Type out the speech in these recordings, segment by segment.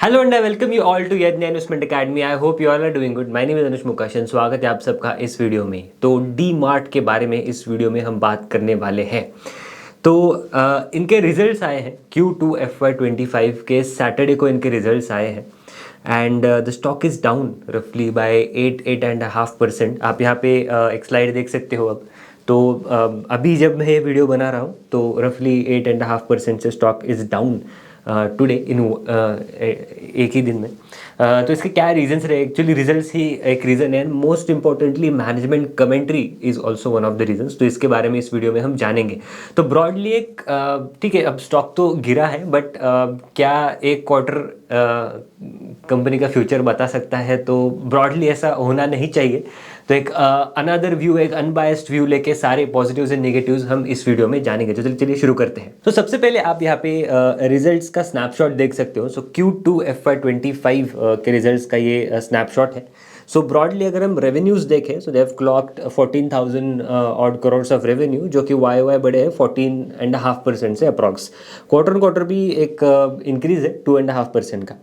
Hello and I welcome you all to Yagya investment academy. I hope you all are doing good. My name is Anuj Mukashan. स्वागत है आप सबका इस video में। तो डी मार्ट के बारे में इस वीडियो में हम बात करने वाले हैं। तो इनके रिजल्ट्स आए हैं Q2 FY25 के सैटरडे को इनके रिजल्ट्स आए हैं and the stock is down रफली बाय 8.5%। आप यहाँ पे एक स्लाइड देख सकते हो। अब तो अभी जब मैं ये वीडियो बना रहा हूँ तो रफली 8.5% से stock is down today in एक ही दिन में। तो इसके क्या रीजंस रहे? एक्चुअली रिजल्ट्स ही एक रीज़न है। Most importantly management commentary is also one of the reasons. तो इसके बारे में इस वीडियो में हम जानेंगे। तो ब्रॉडली एक ठीक है, अब स्टॉक तो गिरा है बट क्या एक क्वार्टर कंपनी का फ्यूचर बता सकता है? तो ब्रॉडली ऐसा होना नहीं चाहिए। तो एक अनदर व्यू, एक अनबायस्ड व्यू लेके सारे पॉजिटिव्स एंड नेगेटिव्स हम इस वीडियो में जानेंगे। तो चलिए शुरू करते हैं। तो सबसे पहले आप यहाँ पे रिजल्ट्स का स्नैपशॉट देख सकते हो। सो Q2 FY25 के रिजल्ट्स का ये स्नैपशॉट है। सो ब्रॉडली अगर हम रेवेन्यूज देखें, so they have clocked 14,000 odd crores of revenue, जो कि वाई बढ़े हैं 14.5% से अप्रॉक्स। क्वार्टर भी एक इंक्रीज है 2.5% का।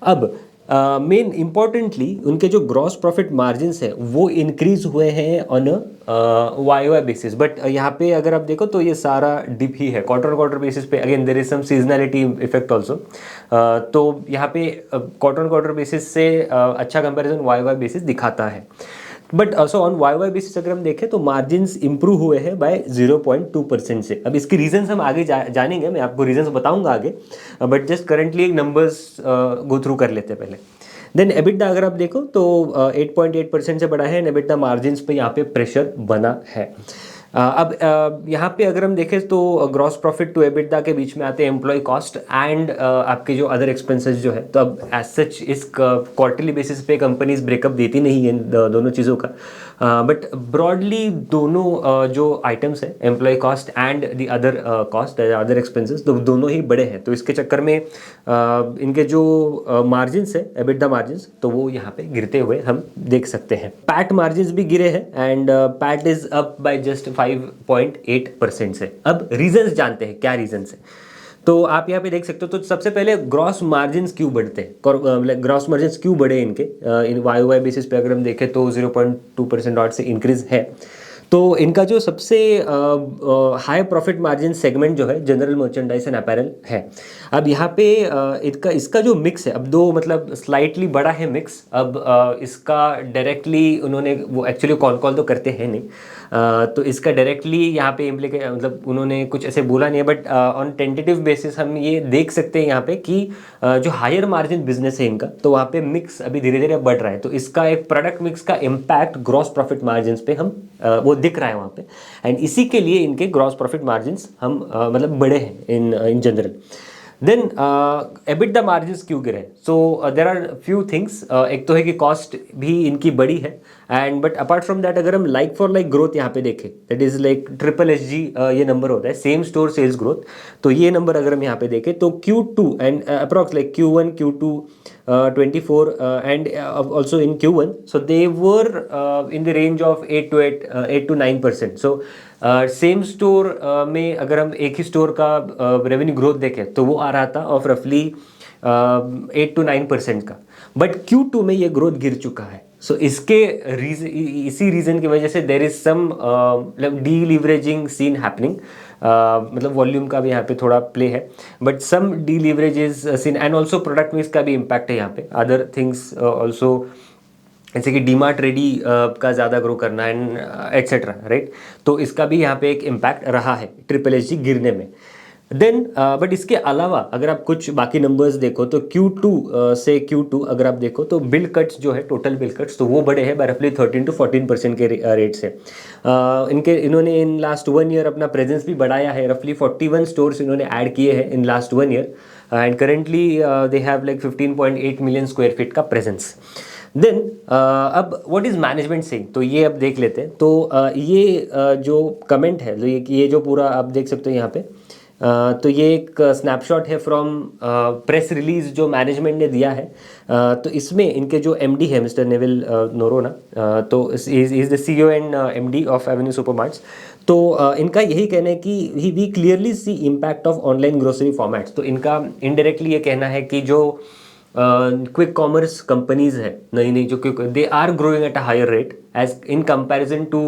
अब मेन इम्पॉर्टेंटली उनके जो ग्रॉस प्रॉफिट मार्जिन्स है वो इंक्रीज हुए हैं ऑन वाई बेसिस। बट यहाँ पे अगर आप देखो तो ये सारा डिप ही है क्वार्टर बेसिस पे। Again there is some seasonality effect also. तो यहाँ पे क्वार्टर बेसिस से अच्छा कंपैरिजन वाई बेसिस दिखाता है। But also on Y basis अगर हम देखें तो मार्जिन्स इंप्रूव हुए हैं बाय 0.2% से। अब इसके रीजंस हम आगे जानेंगे, मैं आपको रीजंस बताऊंगा आगे। बट जस्ट करंटली एक नंबर्स गो थ्रू कर लेते हैं पहले। देन एबिटडा अगर आप देखो तो 8.8% से बढ़ा है। एबिटडा मार्जिन्स पे यहाँ पे प्रेशर बना है। अब यहाँ पे अगर हम देखें तो ग्रॉस प्रॉफिट टू एबिटडा के बीच में आते हैं एम्प्लॉय कॉस्ट एंड आपके जो अदर एक्सपेंसेस जो है। तो अब एज सच इस क्वार्टरली बेसिस पे कंपनीज ब्रेकअप देती नहीं है दोनों चीज़ों का। बट ब्रॉडली दोनों जो आइटम्स है, employee cost and the other cost other expenses, तो दोनों ही बड़े हैं। तो इसके चक्कर में इनके जो मार्जिन्स है, एबिटडा मार्जिन्स, तो वो यहाँ पे गिरते हुए हम देख सकते हैं। पैट मार्जिन्स भी गिरे हैं and PAT is up by just 5.8% से। अब रीजंस जानते हैं, क्या रीजंस है? तो आप यहाँ पे देख सकते हो। तो सबसे पहले ग्रॉस मार्जिन्स क्यों बढ़ते हैं, ग्रॉस मार्जिन्स क्यों बढ़े इनके इन वाई बेसिस पे अगर हम देखें तो 0.2% ऑड से इंक्रीज है। तो इनका जो सबसे हाई प्रॉफिट मार्जिन सेगमेंट जो है जनरल मर्चेंडाइज एंड अपैरल है। अब यहाँ पे इसका जो मिक्स है, अब दो मतलब स्लाइटली बड़ा है मिक्स। अब इसका डायरेक्टली उन्होंने वो एक्चुअली कॉल तो करते हैं नहीं। तो इसका डायरेक्टली यहाँ पे मतलब उन्होंने कुछ ऐसे बोला नहीं है। बट ऑन टेंटेटिव बेसिस हम ये देख सकते हैं यहाँ पे कि जो हायर मार्जिन बिजनेस है इनका, तो वहाँ पे मिक्स अभी धीरे धीरे बढ़ रहा है। तो इसका एक प्रोडक्ट मिक्स का इम्पैक्ट ग्रॉस प्रॉफिट मार्जिन पे हम वो दिख रहा है वहाँ पे। एंड इसी के लिए इनके ग्रॉस प्रॉफिट मार्जिन्स हम मतलब बड़े हैं in general. Then EBITDA margins क्यों गिरे? So there are few things. एक तो है कि कॉस्ट भी इनकी बड़ी है and but apart from that अगर हम लाइक फॉर लाइक ग्रोथ यहाँ पे देखें, दैट इज लाइक SSG ये नंबर होता है, सेम स्टोर सेल्स ग्रोथ। तो ये नंबर अगर हम यहाँ पे देखें तो Q2 and approx like Q1 Q2 24 and also in Q1, so they were in the range of 8 to 9%. So same store में अगर हम एक ही स्टोर का रेवेन्यू ग्रोथ देखें तो वो आ रहा था ऑफ रफली 8 to 9% का। बट Q2 में ये ग्रोथ गिर चुका है। सो इसके इसी रीजन की वजह से देर इज सम मतलब डी लीवरेजिंग सीन हैपनिंग। मतलब वॉल्यूम का भी यहाँ पे थोड़ा प्ले है but some deleverage is seen and also product mix का भी इम्पैक्ट है यहाँ पे। अदर थिंग्स ऑल्सो जैसे कि डीमार्ट रेडी का ज़्यादा ग्रो करना एंड एट्सेट्रा, राइट। तो इसका भी यहाँ पे एक इम्पैक्ट रहा है SSG गिरने में। देन बट इसके अलावा अगर आप कुछ बाकी नंबर्स देखो तो Q2 से Q2 अगर आप देखो तो बिल कट्स जो है, टोटल बिल कट्स, तो वो बड़े हैं बाय रफली 13 to 14% के रेट से। इन्होंने इन लास्ट 1 ईयर अपना प्रेजेंस भी बढ़ाया है। रफली 41 स्टोर्स इन्होंने ऐड किए हैं in last 1 year and currently they have like 15.8 million square feet का प्रेजेंस। देन अब व्हाट इज मैनेजमेंट सेइंग, तो ये अब देख लेते हैं। तो ये जो कमेंट है, तो ये जो पूरा आप देख सकते हो यहाँ पे। तो ये एक स्नैपशॉट है फ्रॉम प्रेस रिलीज जो मैनेजमेंट ने दिया है। तो इसमें इनके जो MD है मिस्टर नेविल नोरोना, तो is the CEO and MD of Avenue Supermarts. तो इनका यही कहना है कि we clearly see impact of online grocery formats. तो इनका इनडायरेक्टली ये कहना है कि जो क्विक कॉमर्स कंपनीज है नई नई जो quick they are growing at a higher rate as in comparison to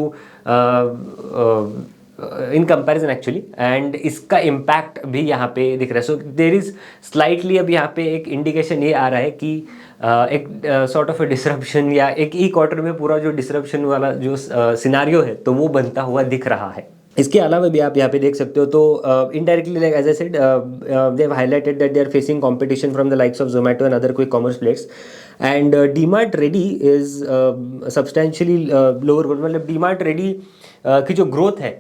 in comparison actually, and इसका इम्पैक्ट भी यहाँ पे दिख रहा है. सो देर इज स्लाइटली अब यहाँ पे एक इंडिकेशन ये आ रहा है कि एक सॉर्ट ऑफ अ डिसरप्शन या एक ई क्वार्टर में पूरा जो डिसरप्शन वाला जो सिनारियो है तो वो बनता हुआ दिख रहा है. इसके अलावा भी आप यहाँ पे देख सकते हो तो indirectly like as I said they have highlighted that they are facing competition from the likes of Zomato and other quick commerce players, and DMart Ready is substantially lower. मतलब डीमार्ट रेडी की जो ग्रोथ है,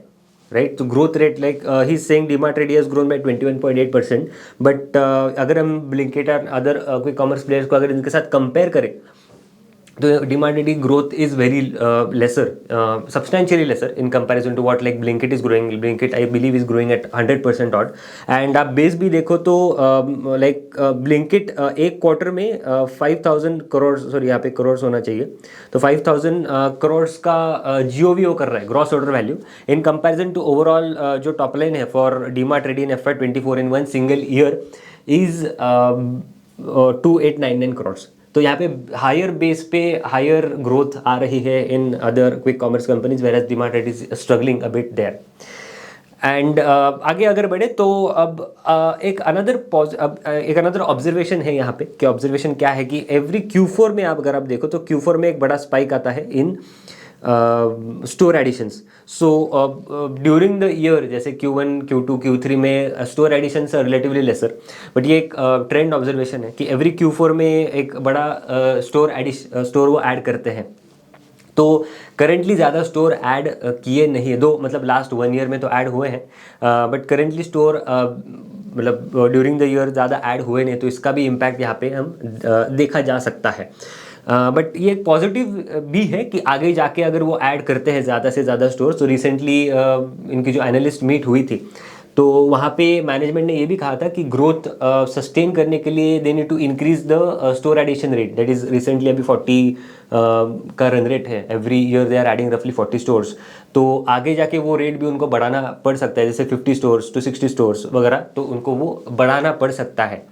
राइट, तो ग्रोथ रेट लाइक ही is saying DMart Ready has grown by 21.8%, but अगर हम Blinkit और other quick commerce players को अगर इनके साथ कंपेयर करें तो demand growth is very lesser, substantially lesser in comparison to what like Blinkit is growing. Blinkit I believe is growing at 100% odd, and आप बेस भी देखो तो लाइक Blinkit एक क्वार्टर में 5,000 करोड़, सॉरी यहाँ पे करोड़ होना चाहिए, तो 5,000 करोड़ का GOVO कर रहा है, gross order value, in comparison to overall जो टॉप लाइन है for DMart Ready in FY24 in one single year is 2,899 crore. तो यहाँ पे हायर बेस पे हायर ग्रोथ आ रही है in other quick commerce companies, where as DMart Ready is struggling a bit there. And आगे अगर बढ़े तो अब एक अनदर ऑब्जर्वेशन है यहाँ पे, कि ऑब्जर्वेशन क्या है कि एवरी Q4 में आप अगर आप देखो तो Q4 में एक बड़ा स्पाइक आता है in store additions. So during the year जैसे Q1, Q2, Q3 में store additions are relatively lesser, but ये एक ट्रेंड ऑब्जर्वेशन है कि एवरी Q4 में एक बड़ा स्टोर वो ऐड करते हैं. तो करेंटली ज़्यादा स्टोर ऐड किए नहीं है, दो मतलब लास्ट 1 ईयर में तो ऐड हुए हैं, बट करेंटली स्टोर मतलब ड्यूरिंग द ईयर ज़्यादा ऐड हुए नहीं, तो इसका भी इम्पैक्ट यहाँ पे हम देखा जा सकता है. बट ये एक पॉजिटिव भी है कि आगे जाके अगर वो ऐड करते हैं ज़्यादा से ज़्यादा स्टोर्स. तो रिसेंटली इनकी जो एनालिस्ट मीट हुई थी तो वहाँ पे मैनेजमेंट ने ये भी कहा था कि ग्रोथ सस्टेन करने के लिए they need to increase the store addition rate, that is recently अभी 40 का रन रेट है, every year they are adding रफली 40 स्टोर्स. तो आगे जाके वो रेट भी उनको बढ़ाना पड़ सकता है, जैसे 50 स्टोर्स टू 60 स्टोर्स वगैरह, तो उनको वो बढ़ाना पड़ सकता है,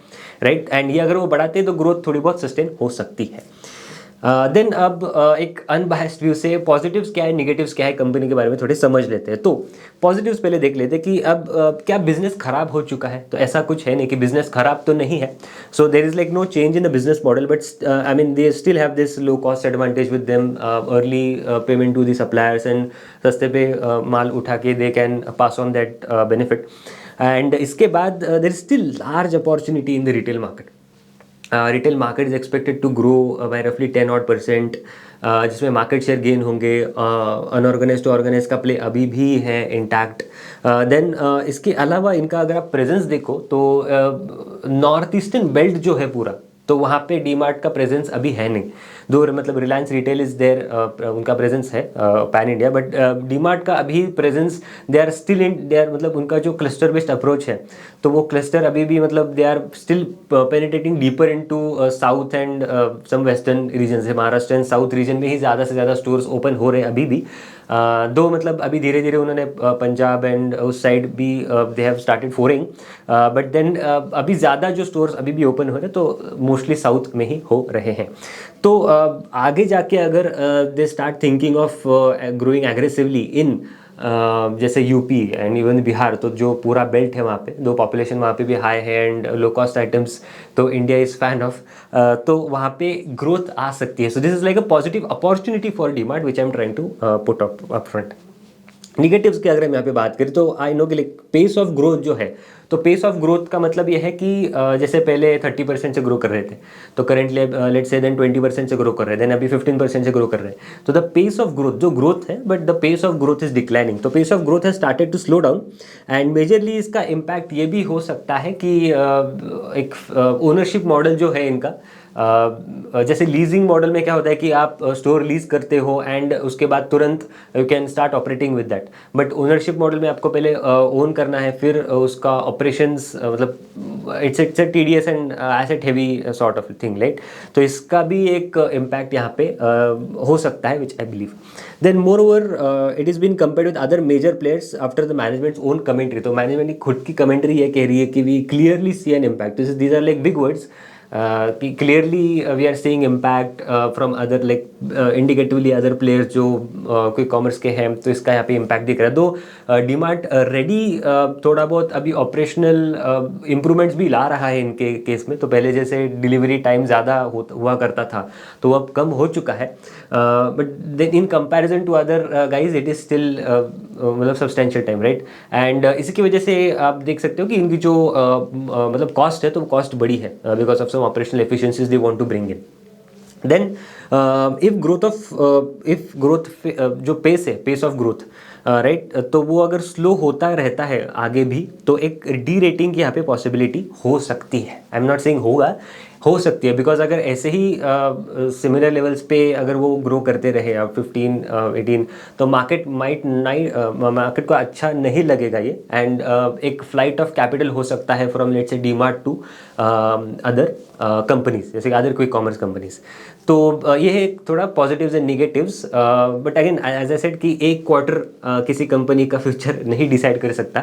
राइट. एंड ये अगर वो बढ़ाते हैं तो ग्रोथ थोड़ी बहुत सस्टेन हो सकती है. देन अब एक अनबायस्ड व्यू से पॉजिटिव्स क्या है, निगेटिव्स क्या है कंपनी के बारे में थोड़े समझ लेते हैं. तो पॉजिटिव्स पहले देख लेते हैं कि अब क्या बिजनेस खराब हो चुका है, तो ऐसा कुछ है नहीं कि बिजनेस खराब तो नहीं है. So there is like no change in the business model, but I mean they still have this low cost advantage with them, early payment to the suppliers, and सस्ते पे माल उठा के they can pass on that benefit. And इसके बाद there is still large opportunity in the retail market. Retail market is expected to grow by रफली 10% जिसमें market share gain होंगे. अनऑर्गेनाइज टू ऑर्गेनाइज का प्ले अभी भी है इंटैक्ट. देन इसके अलावा इनका अगर आप प्रेजेंस देखो तो नॉर्थ ईस्टर्न बेल्ट जो है पूरा, तो वहाँ पे डीमार्ट का प्रेजेंस अभी है नहीं. दूर मतलब रिलायंस रिटेल इज देयर, उनका प्रेजेंस है पैन इंडिया, बट डीमार्ट का अभी presence they are still in there, मतलब उनका जो क्लस्टर बेस्ड अप्रोच है तो वो क्लस्टर अभी भी मतलब they are still penetrating deeper into south and some western region है. महाराष्ट्र एंड साउथ रीजन में ही ज़्यादा से ज़्यादा स्टोर्स ओपन हो रहे हैं अभी भी. दो मतलब अभी धीरे धीरे उन्होंने पंजाब एंड उस साइड भी they have started foraying, but then अभी ज़्यादा जो स्टोर्स अभी भी ओपन हो रहे हैं तो मोस्टली साउथ में ही हो रहे हैं. तो आगे जाके अगर they start thinking of growing aggressively in जैसे यूपी एंड इवन बिहार, तो जो पूरा बेल्ट है वहाँ पे, दो पॉपुलेशन वहाँ पे भी हाई है एंड लो कॉस्ट आइटम्स तो इंडिया इज़ फैन ऑफ, तो वहाँ पे ग्रोथ आ सकती है. So this is like a positive opportunity for DMart which I am trying to put up front. Negatives की अगर हम यहाँ पे बात करें तो आई नो कि लाइक पेस ऑफ ग्रोथ जो है, तो पेस ऑफ ग्रोथ का मतलब ये है कि जैसे पहले 30% से ग्रो कर रहे थे तो करेंटली लेट्स से देन 20% से ग्रो कर रहे हैं, देन अभी 15% से ग्रो कर रहे हैं. तो द पेस ऑफ ग्रोथ जो ग्रोथ है, but the pace of growth is declining. तो pace of growth has started to slow down, and majorly इसका इम्पैक्ट ये भी हो सकता है कि एक ओनरशिप मॉडल जो है इनका, जैसे लीजिंग मॉडल में क्या होता है कि आप स्टोर लीज करते हो एंड उसके बाद तुरंत you can start operating with that, but ownership model में आपको पहले ओन करना है, फिर उसका ऑपरेशंस मतलब it's TDS and asset heavy sort of thing, right. तो इसका भी एक इम्पैक्ट यहाँ पे हो सकता है, which I believe. Then moreover it is been compared with other major players after the managements own commentary. तो मैनेजमेंट की खुद की कमेंट्री ये कह रही है कि we clearly see an impact. These are like big words, कि clearly we are seeing impact from other like indicatively other players जो कोई कॉमर्स के हैं, तो इसका यहाँ पे इम्पैक्ट दिख रहा है। दो डीमार्ट रेडी थोड़ा बहुत अभी ऑपरेशनल इम्प्रूवमेंट्स भी ला रहा है इनके केस में। तो पहले जैसे डिलीवरी टाइम ज़्यादा हुआ करता था, तो अब कम हो चुका है, but then in comparison to other guys it is still मतलब सब्सटेंशियल टाइम, राइट। एंड इसी की वजह से आप देख सकते हो कि इनकी जो मतलब कॉस्ट है, तो कॉस्ट बड़ी है because of some operational efficiencies they want to bring in. Then if growth जो पेस ऑफ ग्रोथ, राइट, तो वो अगर स्लो होता रहता है आगे भी, तो एक डी रेटिंग की यहाँ पे पॉसिबिलिटी हो सकती है। आई एम नॉट सेइंग होगा, हो सकती है, बिकॉज अगर ऐसे ही सिमिलर लेवल्स पे अगर वो ग्रो करते रहे अब 15-18, तो मार्केट को अच्छा नहीं लगेगा ये। एंड एक फ्लाइट ऑफ कैपिटल हो सकता है from let's say DMart to other companies, जैसे अदर कोई कॉमर्स कंपनीज। तो ये है थोड़ा positives and negatives, but again as I said कि एक क्वार्टर किसी कंपनी का फ्यूचर नहीं डिसाइड कर सकता।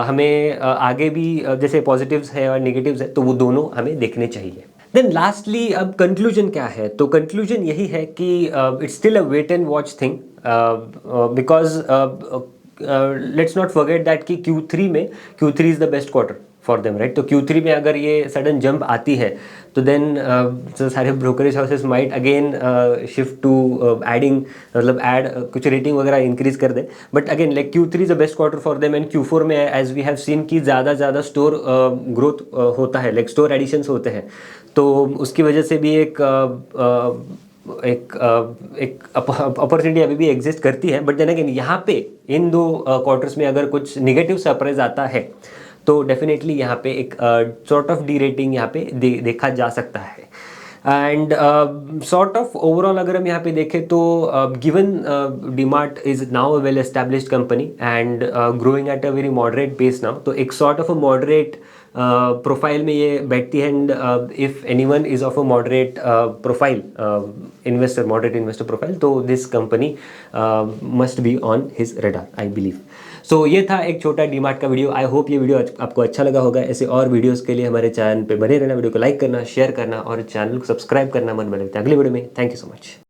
हमें आगे भी जैसे पॉजिटिव्स है और निगेटिव्स है, तो वो दोनों हमें देखने चाहिए। देन लास्टली अब कंक्लूजन क्या है, तो कंक्लूजन यही है कि it's still a wait and watch thing, because let's not forget that कि Q3 is the best quarter for them, right. तो Q3 में अगर ये सडन जंप आती है, तो देन सारे brokerage houses might again shift to adding, मतलब ऐड कुछ रेटिंग वगैरह इंक्रीज कर दे। But again like Q3 is the best quarter for them, and Q4 में एज वी हैव सीन कि ज़्यादा स्टोर ग्रोथ होता है, लाइक स्टोर एडिशंस होते हैं, तो उसकी वजह से भी एक अपॉर्चुनिटी अभी भी एग्जिस्ट करती है। बट देन अगेन यहाँ पे इन दो क्वार्टर्स में अगर कुछ निगेटिव सरप्राइज आता है, तो डेफिनेटली यहाँ पे एक सॉर्ट ऑफ डी रेटिंग यहाँ पे देखा जा सकता है। एंड सॉर्ट ऑफ ओवरऑल अगर हम यहाँ पे देखें, तो given DMart is now a well established company and growing at a very moderate pace now, तो एक sort of a moderate profile में ये बैठती है। And if anyone is of a moderate profile moderate investor profile, तो this company must be on his radar, I believe. So ये था एक छोटा डीमार्ट का वीडियो। आई होप ये वीडियो आपको अच्छा लगा होगा। ऐसे और वीडियोस के लिए हमारे चैनल पे बने रहना, वीडियो को लाइक करना, शेयर करना और चैनल को सब्सक्राइब करना मन बने। अगले वीडियो में, थैंक यू सो मच।